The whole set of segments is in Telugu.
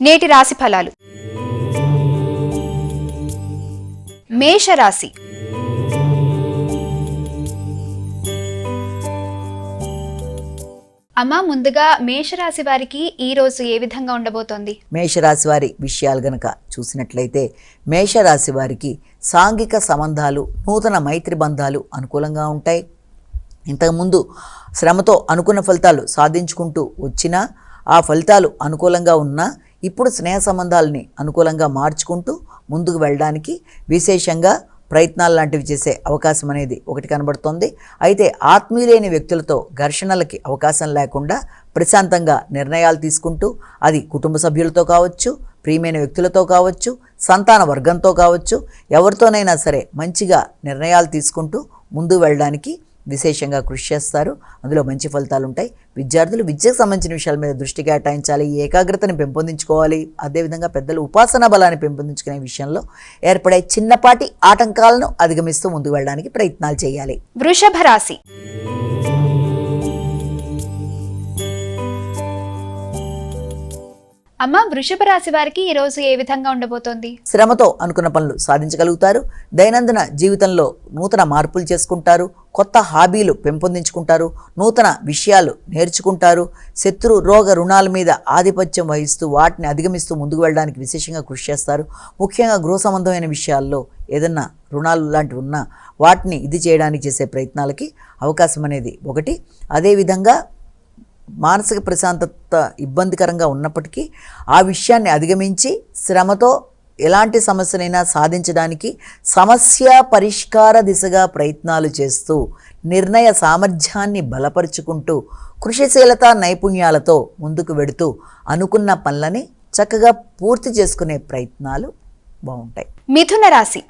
నేటి రాశి ఫలాలు. మేషరాశి. అమ్మ, ముందుగా మేషరాశి వారికి ఈ రోజు ఏ విధంగా ఉండబోతోంది? మేషరాశి వారి విషయాలు గనక చూసినట్లయితే మేషరాశి వారికి సాంఘిక సంబంధాలు, నూతన మైత్రి బంధాలు అనుకూలంగా ఉంటాయి. ఇంతకుముందు శ్రమతో అనుకున్న ఫలితాలు సాధించుకుంటూ వచ్చినా, ఆ ఫలితాలు అనుకూలంగా ఉన్నా ఇప్పుడు స్నేహ సంబంధాలని అనుకూలంగా మార్చుకుంటూ ముందుకు వెళ్ళడానికి విశేషంగా ప్రయత్నాలు లాంటివి చేసే అవకాశం అనేది ఒకటి కనబడుతోంది. అయితే ఆత్మీయులైన వ్యక్తులతో ఘర్షణలకి అవకాశం లేకుండా ప్రశాంతంగా నిర్ణయాలు తీసుకుంటూ, అది కుటుంబ సభ్యులతో కావచ్చు, ప్రియమైన వ్యక్తులతో కావచ్చు, సంతాన వర్గంతో కావచ్చు, ఎవరితోనైనా సరే మంచిగా నిర్ణయాలు తీసుకుంటూ ముందుకు వెళ్ళడానికి విశేషంగా కృషి చేస్తారు. అందులో మంచి ఫలితాలు ఉంటాయి. విద్యార్థులు విద్యకు సంబంధించిన విషయాల మీద దృష్టి కేటాయించాలి, ఏకాగ్రతని పెంపొందించుకోవాలి. అదేవిధంగా పెద్దలు ఉపాసనా బలాన్ని పెంపొందించుకునే విషయంలో ఏర్పడే చిన్నపాటి ఆటంకాలను అధిగమిస్తూ ముందుకు వెళ్ళడానికి ప్రయత్నాలు చేయాలి. వృషభ రాశి. అమ్మ, వృషభ రాశి వారికి ఈ రోజు ఏ విధంగా ఉండబోతోంది? శ్రమతో అనుకున్న పనులు సాధించగలుగుతారు. దైనందిన జీవితంలో నూతన మార్పులు చేసుకుంటారు. కొత్త హాబీలు పెంపొందించుకుంటారు. నూతన విషయాలు నేర్చుకుంటారు. శత్రు రోగ రుణాల మీద ఆధిపత్యం వహిస్తూ వాటిని అధిగమిస్తూ ముందుకు వెళ్ళడానికి విశేషంగా కృషి చేస్తారు. ముఖ్యంగా గృహ సంబంధమైన విషయాల్లో ఏదన్నా రుణాలు లాంటివి ఉన్నా వాటిని ఇది చేయడానికి చేసే ప్రయత్నాలకి అవకాశం అనేది ఒకటి. అదేవిధంగా మానసిక ప్రశాంతత ఇబ్బందికరంగా ఉన్నప్పటికీ ఆ విషయాన్ని అధిగమించి శ్రమతో ఎలాంటి సమస్యనైనా సాధించడానికి సమస్య పరిష్కార దిశగా ప్రయత్నాలు చేస్తూ నిర్ణయ సామర్థ్యాన్ని బలపరుచుకుంటూ కృషిశీలత నైపుణ్యాలతో ముందుకు వెడుతూ అనుకున్న పనులని చక్కగా పూర్తి చేసుకునే ప్రయత్నాలు బాగుంటాయి. మిథున రాశి.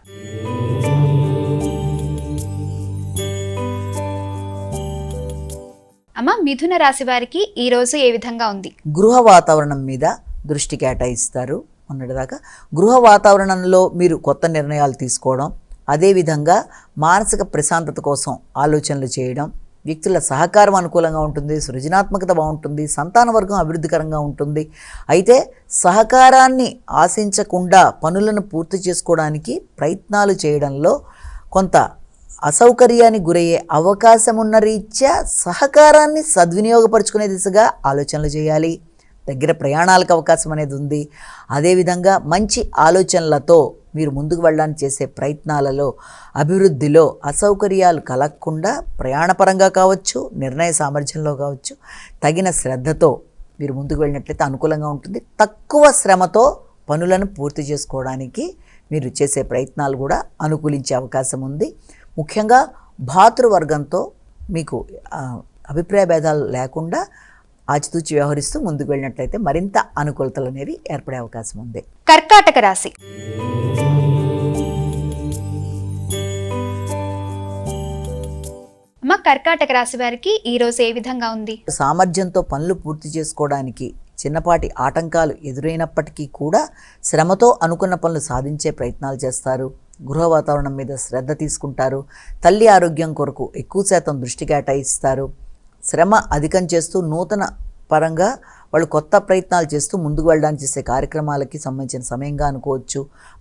అమ్మ, మిథున రాశి వారికి ఈ రోజు ఏ విధంగా ఉంది? గృహ వాతావరణం మీద దృష్టి కేటాయిస్తారు. మొన్నటిదాకా గృహ వాతావరణంలో మీరు కొత్త నిర్ణయాలు తీసుకోవడం, అదేవిధంగా మానసిక ప్రశాంతత కోసం ఆలోచనలు చేయడం, వ్యక్తుల సహకారం అనుకూలంగా ఉంటుంది, సృజనాత్మకత బాగుంటుంది, సంతాన వర్గం అభివృద్ధికరంగా ఉంటుంది. అయితే సహకారాన్ని ఆశించకుండా పనులను పూర్తి చేసుకోవడానికి ప్రయత్నాలు చేయడంలో కొంత అసౌకర్యానికి గురయ్యే అవకాశం ఉన్న రీత్యా సహకారాన్ని సద్వినియోగపరుచుకునే దిశగా ఆలోచనలు చేయాలి. దగ్గర ప్రయాణాలకు అవకాశం అనేది ఉంది. అదేవిధంగా మంచి ఆలోచనలతో మీరు ముందుకు వెళ్ళడానికి చేసే ప్రయత్నాలలో అభివృద్ధిలో అసౌకర్యాలు కలగకుండా ప్రయాణపరంగా కావచ్చు, నిర్ణయ సామర్థ్యంలో కావచ్చు, తగిన శ్రద్ధతో మీరు ముందుకు వెళ్ళినట్లయితే అనుకూలంగా ఉంటుంది. తక్కువ శ్రమతో పనులను పూర్తి చేసుకోవడానికి మీరు చేసే ప్రయత్నాలు కూడా అనుకూలించే అవకాశం ఉంది. ముఖ్యంగా భాతృవర్గంతో మీకు అభిప్రాయ భేదాలు లేకుండా ఆచితూచి వ్యవహరిస్తూ ముందుకు వెళ్ళినట్లయితే మరింత అనుకూలతలు అనేవి ఏర్పడే అవకాశం ఉంది. కర్కాటక రాశి. అమ్మ, కర్కాటక రాశి వారికి ఈ రోజు ఏ విధంగా ఉంది? సామర్థ్యంతో పనులు పూర్తి చేసుకోవడానికి చిన్నపాటి ఆటంకాలు ఎదురైనప్పటికీ కూడా శ్రమతో అనుకున్న పనులు సాధించే ప్రయత్నాలు చేస్తారు. గృహ వాతావరణం మీద శ్రద్ధ తీసుకుంటారు. తల్లి ఆరోగ్యం కొరకు ఎక్కువ శాతం దృష్టి కేటాయిస్తారు. శ్రమ అధికం చేస్తూ నూతన పరంగా వాళ్ళు కొత్త ప్రయత్నాలు చేస్తూ ముందుకు వెళ్ళడానికి చేసే కార్యక్రమాలకి సంబంధించిన సమయంగా అనుకోవచ్చు.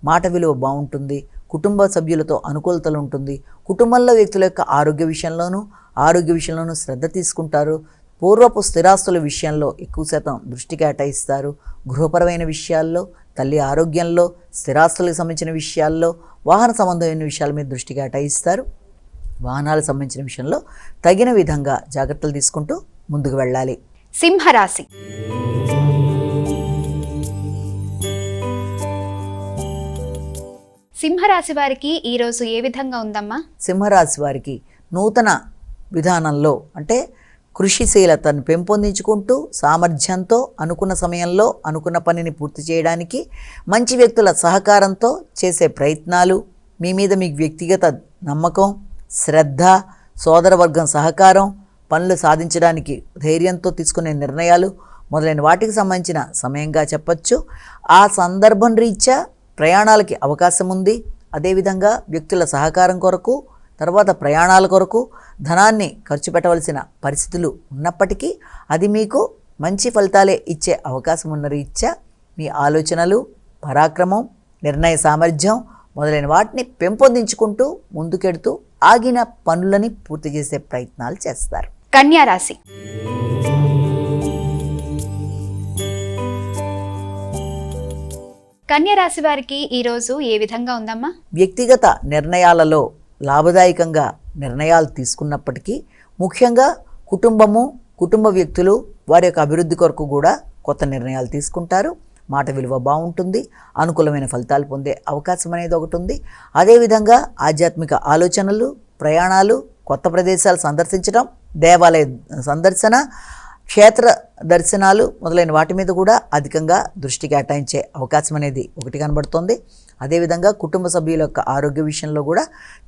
మాట విలువ బాగుంటుంది. కుటుంబ సభ్యులతో అనుకూలతలు ఉంటుంది. కుటుంబంలో వ్యక్తుల యొక్క ఆరోగ్య విషయంలోనూ శ్రద్ధ తీసుకుంటారు. పూర్వపు స్థిరాస్తుల విషయంలో ఎక్కువ శాతం దృష్టి కేటాయిస్తారు. గృహపరమైన విషయాల్లో, తల్లి ఆరోగ్యంలో, స్థిరాస్తులకు సంబంధించిన విషయాల్లో, వాహన సంబంధమైన విషయాల మీద దృష్టి కేటాయిస్తారు. వాహనాలకు సంబంధించిన విషయంలో తగిన విధంగా జాగ్రత్తలు తీసుకుంటూ ముందుకు వెళ్ళాలి. సింహరాశి. సింహరాశి వారికి ఈ రోజు ఏ విధంగా ఉందమ్మా? సింహరాశి వారికి నూతన విధానంలో అంటే కృషిశీలతను పెంపొందించుకుంటూ సామర్థ్యంతో అనుకున్న సమయంలో అనుకున్న పనిని పూర్తి చేయడానికి మంచి వ్యక్తుల సహకారంతో చేసే ప్రయత్నాలు, మీ మీద మీకు వ్యక్తిగత నమ్మకం, శ్రద్ధ, సోదరవర్గం సహకారం, పనులు సాధించడానికి ధైర్యంతో తీసుకునే నిర్ణయాలు మొదలైన వాటికి సంబంధించిన సమయంగా చెప్పచ్చు. ఆ సందర్భం రీత్యా ప్రయాణాలకి అవకాశం ఉంది. అదేవిధంగా వ్యక్తుల సహకారం కొరకు, తర్వాత ప్రయాణాల కొరకు ధనాన్ని ఖర్చు పెట్టవలసిన పరిస్థితులు ఉన్నప్పటికీ అది మీకు మంచి ఫలితాలే ఇచ్చే అవకాశం ఉన్న రీత్యా మీ ఆలోచనలు, పరాక్రమం, నిర్ణయ సామర్థ్యం మొదలైన వాటిని పెంపొందించుకుంటూ ముందుకెడుతూ ఆగిన పనులని పూర్తి చేసే ప్రయత్నాలు చేస్తారు. కన్యా రాశి. కన్యా రాశి వారికి ఈరోజు ఏ విధంగా ఉందమ్మా? వ్యక్తిగత నిర్ణయాలలో లాభదాయకంగా నిర్ణయాలు తీసుకున్నప్పటికీ ముఖ్యంగా కుటుంబ వ్యక్తులు వారి యొక్క అభివృద్ధి కొరకు కూడా కొత్త నిర్ణయాలు తీసుకుంటారు. మాట విలువ బాగుంటుంది. అనుకూలమైన ఫలితాలు పొందే అవకాశం అనేది ఒకటి ఉంది. అదేవిధంగా ఆధ్యాత్మిక ఆలోచనలు, ప్రయాణాలు, కొత్త ప్రదేశాలు సందర్శించడం, దేవాలయ సందర్శన, క్షేత్ర దర్శనాలు మొదలైన వాటి మీద కూడా అధికంగా దృష్టి కేటాయించే అవకాశం అనేది ఒకటి కనబడుతోంది. అదేవిధంగా కుటుంబ సభ్యుల యొక్క ఆరోగ్య విషయంలో కూడా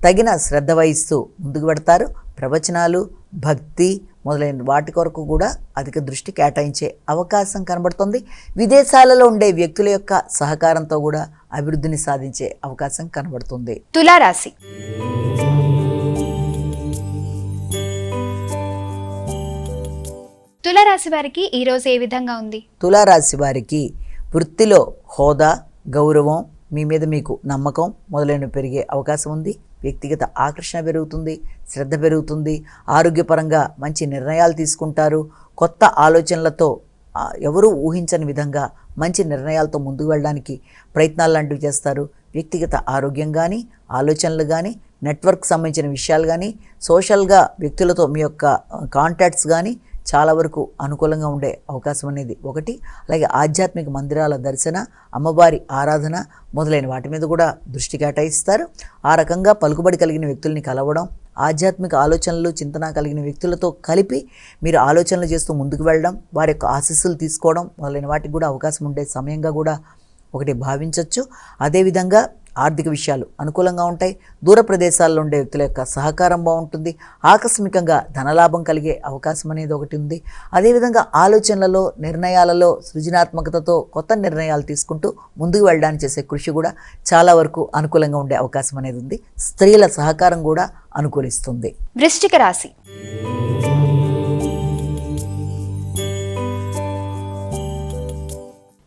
తగిన శ్రద్ధ వహిస్తూ ముందుకు పెడతారు. ప్రవచనాలు, భక్తి మొదలైన వాటి కొరకు కూడా అధిక దృష్టి కేటాయించే అవకాశం కనబడుతుంది. విదేశాలలో ఉండే వ్యక్తుల యొక్క సహకారంతో కూడా అభివృద్ధిని సాధించే అవకాశం కనబడుతుంది. తులారాశి. తులారాశి వారికి ఈరోజు ఏ విధంగా ఉంది? తులారాశి వారికి వృత్తిలో హోదా, గౌరవం, మీ మీద మీకు నమ్మకం మొదలైనవి పెరిగే అవకాశం ఉంది. వ్యక్తిగత ఆకర్షణ పెరుగుతుంది, శ్రద్ధ పెరుగుతుంది. ఆరోగ్యపరంగా మంచి నిర్ణయాలు తీసుకుంటారు. కొత్త ఆలోచనలతో ఎవరూ ఊహించని విధంగా మంచి నిర్ణయాలతో ముందుకు వెళ్ళడానికి ప్రయత్నాలు లాంటివి చేస్తారు. వ్యక్తిగత ఆరోగ్యం కానీ, ఆలోచనలు కానీ, నెట్వర్క్ సంబంధించిన విషయాలు కానీ, సోషల్గా వ్యక్తులతో మీ యొక్క కాంటాక్ట్స్ కానీ చాలా వరకు అనుకూలంగా ఉండే అవకాశం అనేది ఒకటి. అలాగే ఆధ్యాత్మిక మందిరాల దర్శన, అమ్మవారి ఆరాధన మొదలైన వాటి మీద కూడా దృష్టి కేటాయిస్తారు. ఆ రకంగా పలుకుబడి కలిగిన వ్యక్తుల్ని కలవడం, ఆధ్యాత్మిక ఆలోచనలు, చింతన కలిగిన వ్యక్తులతో కలిపి మీరు ఆలోచనలు చేస్తూ ముందుకు వెళ్ళడం, వారి యొక్క ఆశీస్సులు తీసుకోవడం మొదలైన వాటికి కూడా అవకాశం ఉండే సమయంగా కూడా ఒకటి భావించవచ్చు. అదేవిధంగా ఆర్థిక విషయాలు అనుకూలంగా ఉంటాయి. దూర ప్రదేశాల్లో ఉండే వ్యక్తుల యొక్క సహకారం బాగుంటుంది. ఆకస్మికంగా ధనలాభం కలిగే అవకాశం అనేది ఒకటి ఉంది. అదేవిధంగా ఆలోచనలలో, నిర్ణయాలలో సృజనాత్మకతతో కొత్త నిర్ణయాలు తీసుకుంటూ ముందుకు వెళ్ళడానికి చేసే కృషి కూడా చాలా వరకు అనుకూలంగా ఉండే అవకాశం అనేది ఉంది. స్త్రీల సహకారం కూడా అనుకూలిస్తుంది. వృశ్చిక రాశి.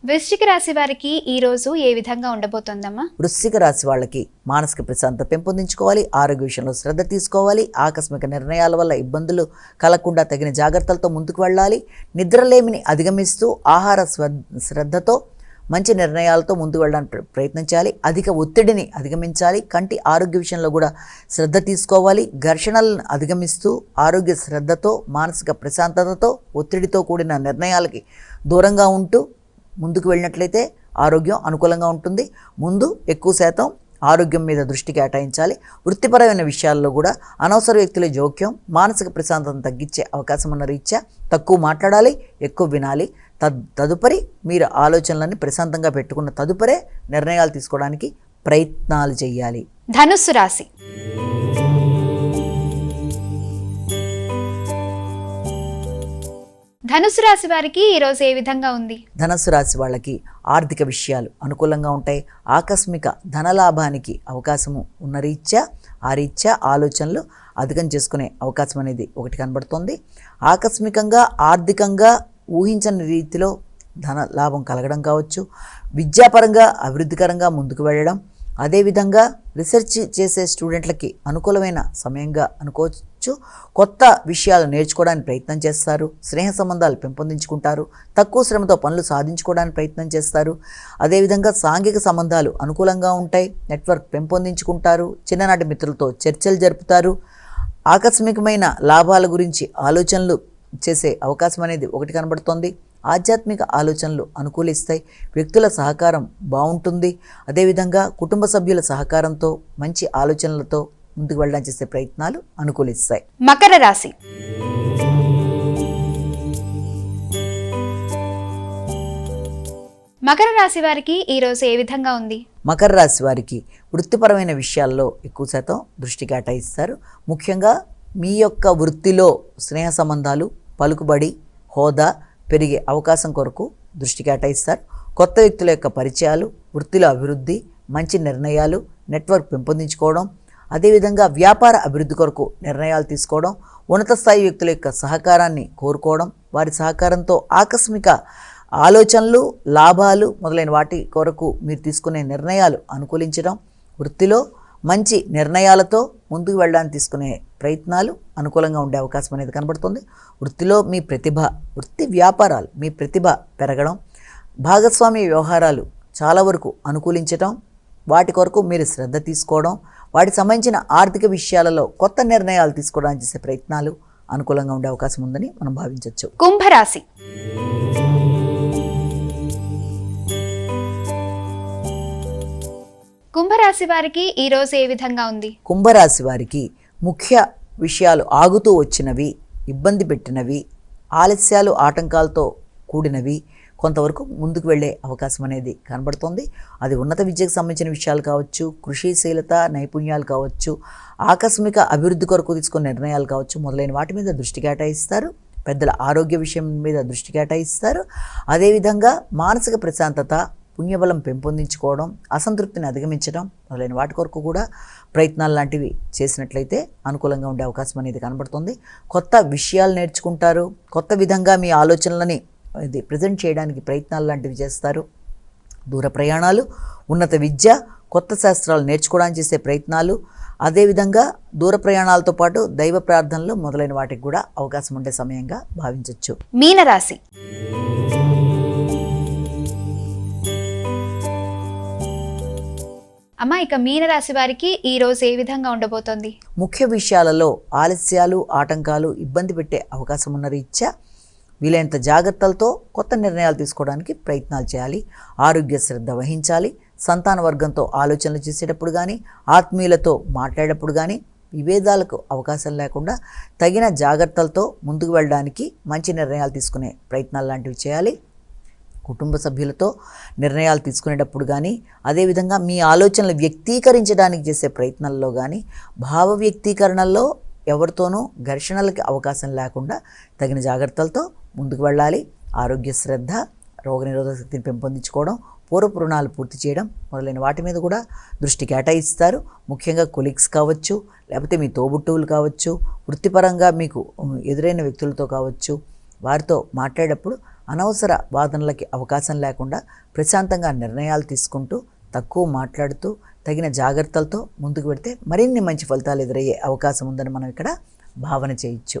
వృశ్చిక రాశి వారికి ఈ రోజు ఏ విధంగా ఉండబోతోందమ్మా? వృశ్చిక రాశి వాళ్ళకి మానసిక ప్రశాంతత పెంపొందించుకోవాలి, ఆరోగ్య విషయంలో శ్రద్ధ తీసుకోవాలి, ఆకస్మిక నిర్ణయాల వల్ల ఇబ్బందులు కలగకుండా తగిన జాగ్రత్తలతో ముందుకు వెళ్ళాలి, నిద్రలేమిని అధిగమిస్తూ ఆహార శ్రద్ధతో మంచి నిర్ణయాలతో ముందుకు వెళ్ళడానికి ప్రయత్నం చేయాలి, అధిక ఒత్తిడిని అధిగమించాలి, కంటి ఆరోగ్య విషయంలో కూడా శ్రద్ధ తీసుకోవాలి, ఘర్షణలను అధిగమిస్తూ ఆరోగ్య శ్రద్ధతో మానసిక ప్రశాంతతతో ఒత్తిడితో కూడిన నిర్ణయాలకి దూరంగా ఉంటూ ముందుకు వెళ్ళినట్లయితే ఆరోగ్యం అనుకూలంగా ఉంటుంది. ముందు ఎక్కువ శాతం ఆరోగ్యం మీద దృష్టి కేటాయించాలి. వృత్తిపరమైన విషయాల్లో కూడా అనవసర వ్యక్తుల జోక్యం మానసిక ప్రశాంతతను తగ్గించే అవకాశం ఉన్న రీత్యా తక్కువ మాట్లాడాలి, ఎక్కువ వినాలి. తదుపరి మీరు ఆలోచనలని ప్రశాంతంగా పెట్టుకున్న తదుపరే నిర్ణయాలు తీసుకోవడానికి ప్రయత్నాలు చేయాలి. ధనుస్సు రాశి. ధనుస్సు రాశి వారికి ఈరోజు ఏ విధంగా ఉంది? ధనుస్సు రాశి వాళ్ళకి ఆర్థిక విషయాలు అనుకూలంగా ఉంటాయి. ఆకస్మిక ధనలాభానికి అవకాశము ఉన్న రీత్యా ఆలోచనలు అధికం చేసుకునే అవకాశం అనేది ఒకటి కనబడుతుంది. ఆకస్మికంగా ఆర్థికంగా ఊహించని రీతిలో ధన లాభం కలగడం కావచ్చు, విద్యాపరంగా అభివృద్ధికరంగా ముందుకు వెళ్ళడం, అదేవిధంగా రీసెర్చ్ చేసే స్టూడెంట్లకి అనుకూలమైన సమయంగా అనుకోవచ్చు. కొత్త విషయాలు నేర్చుకోవడానికి ప్రయత్నం చేస్తారు, స్నేహ సంబంధాలు పెంపొందించుకుంటారు, తక్కువ శ్రమతో పనులు సాధించుకోవడానికి ప్రయత్నం చేస్తారు. అదేవిధంగా సాంఘిక సంబంధాలు అనుకూలంగా ఉంటాయి, నెట్వర్క్ పెంపొందించుకుంటారు, చిన్ననాటి మిత్రులతో చర్చలు జరుపుతారు. ఆకస్మికమైన లాభాల గురించి ఆలోచనలు చేసే అవకాశం అనేది ఒకటి కనబడుతోంది. ఆధ్యాత్మిక ఆలోచనలు అనుకూలిస్తాయి, వ్యక్తుల సహకారం బాగుంటుంది. అదేవిధంగా కుటుంబ సభ్యుల సహకారంతో మంచి ఆలోచనలతో ముందుకు వెళ్ళడానికి చేసే ప్రయత్నాలు అనుకూలిస్తాయి. మకర రాశి. మకర రాశి వారికి ఈరోజు ఏ విధంగా ఉంది? మకర రాశి వారికి వృత్తిపరమైన విషయాల్లో ఎక్కువ శాతం దృష్టి కేటాయిస్తారు. ముఖ్యంగా మీ యొక్క వృత్తిలో స్నేహ సంబంధాలు, పలుకుబడి, హోదా పెరిగే అవకాశం కొరకు దృష్టి కేటాయిస్తారు. కొత్త వ్యక్తుల యొక్క పరిచయాలు, వృత్తిలో అభివృద్ధి, మంచి నిర్ణయాలు, నెట్వర్క్ పెంపొందించుకోవడం, అదేవిధంగా వ్యాపార అభివృద్ధి కొరకు నిర్ణయాలు తీసుకోవడం, ఉన్నత స్థాయి వ్యక్తుల యొక్క సహకారాన్ని కోరుకోవడం, వారి సహకారంతో ఆకస్మిక ఆలోచనలు, లాభాలు మొదలైన వాటి కొరకు మీరు తీసుకునే నిర్ణయాలు అనుకూలించడం, వృత్తిలో మంచి నిర్ణయాలతో ముందుకు వెళ్ళడానికి తీసుకునే ప్రయత్నాలు అనుకూలంగా ఉండే అవకాశం అనేది కనబడుతుంది. వృత్తిలో మీ ప్రతిభ, వృత్తి వ్యాపారాలు మీ ప్రతిభ పెరగడం, భాగస్వామ్య వ్యవహారాలు చాలా వరకు అనుకూలించడం, వాటి కొరకు మీరు శ్రద్ధ తీసుకోవడం, వాటికి సంబంధించిన ఆర్థిక విషయాలలో కొత్త నిర్ణయాలు తీసుకోవడానికి చేసే ప్రయత్నాలు అనుకూలంగా ఉండే అవకాశం ఉందని మనం భావించవచ్చు. కుంభరాశి. కుంభరాశి వారికి ఈ రోజు ఏ విధంగా ఉంది? కుంభరాశి వారికి ముఖ్య విషయాలు ఆగుతూ వచ్చినవి, ఇబ్బంది పెట్టినవి, ఆలస్యాలు ఆటంకాలతో కూడినవి కొంతవరకు ముందుకు వెళ్ళే అవకాశం అనేది కనబడుతుంది. అది ఉన్నత విద్యకు సంబంధించిన విషయాలు కావచ్చు, కృషిశీలత నైపుణ్యాలు కావచ్చు, ఆకస్మిక అభివృద్ధి కొరకు తీసుకున్న నిర్ణయాలు కావచ్చు, మొదలైన వాటి మీద దృష్టి కేటాయిస్తారు. పెద్దల ఆరోగ్య విషయం మీద దృష్టి కేటాయిస్తారు. అదేవిధంగా మానసిక ప్రశాంతత, పుణ్యబలం పెంపొందించుకోవడం, అసంతృప్తిని అధిగమించడం మొదలైన వాటి కొరకు కూడా ప్రయత్నాలు లాంటివి చేసినట్లయితే అనుకూలంగా ఉండే అవకాశం అనేది కనబడుతుంది. కొత్త విషయాలు నేర్చుకుంటారు. కొత్త విధంగా మీ ఆలోచనలని ఇది ప్రజెంట్ చేయడానికి ప్రయత్నాలు లాంటివి చేస్తారు. దూర ప్రయాణాలు, ఉన్నత విద్య, కొత్త శాస్త్రాలు నేర్చుకోవడానికి చేసే ప్రయత్నాలు, అదేవిధంగా దూర ప్రయాణాలతో పాటు దైవ ప్రార్థనలు మొదలైన వాటికి కూడా అవకాశం ఉండే సమయంగా భావించవచ్చు. మీనరాశి. అమ్మ, ఇక మీనరాశి వారికి ఈ రోజు ఏ విధంగా ఉండబోతోంది? ముఖ్య విషయాలలో ఆలస్యాలు, ఆటంకాలు ఇబ్బంది పెట్టే అవకాశం ఉన్న రీత్యా వీలైనంత జాగ్రత్తలతో కొత్త నిర్ణయాలు తీసుకోవడానికి ప్రయత్నాలు చేయాలి. ఆరోగ్య శ్రద్ధ వహించాలి. సంతాన వర్గంతో ఆలోచనలు చేసేటప్పుడు కానీ, ఆత్మీయులతో మాట్లాడేటప్పుడు కానీ విభేదాలకు అవకాశం లేకుండా తగిన జాగ్రత్తలతో ముందుకు వెళ్ళడానికి మంచి నిర్ణయాలు తీసుకునే ప్రయత్నాలు లాంటివి చేయాలి. కుటుంబ సభ్యులతో నిర్ణయాలు తీసుకునేటప్పుడు కానీ, అదేవిధంగా మీ ఆలోచనలు వ్యక్తీకరించడానికి చేసే ప్రయత్నాల్లో కానీ, భావ వ్యక్తీకరణల్లో ఎవరితోనూ ఘర్షణలకి అవకాశం లేకుండా తగిన జాగ్రత్తలతో ముందుకు వెళ్ళాలి. ఆరోగ్య శ్రద్ధ, రోగనిరోధక శక్తిని పెంపొందించుకోవడం, పూర్వపు రుణాలు పూర్తి చేయడం మొదలైన వాటి మీద కూడా దృష్టి కేటాయిస్తారు. ముఖ్యంగా కొలీగ్స్ కావచ్చు, లేకపోతే మీ తోబుట్టువులు కావచ్చు, వృత్తిపరంగా మీకు ఎదురైన వ్యక్తులతో కావచ్చు, వారితో మాట్లాడేటప్పుడు అనవసర వాదనలకి అవకాశం లేకుండా ప్రశాంతంగా నిర్ణయాలు తీసుకుంటూ, తక్కువ మాట్లాడుతూ, తగిన జాగ్రత్తలతో ముందుకు పెడితే మరిన్ని మంచి ఫలితాలు ఎదురయ్యే అవకాశం ఉందని మనం ఇక్కడ భావన చేయొచ్చు.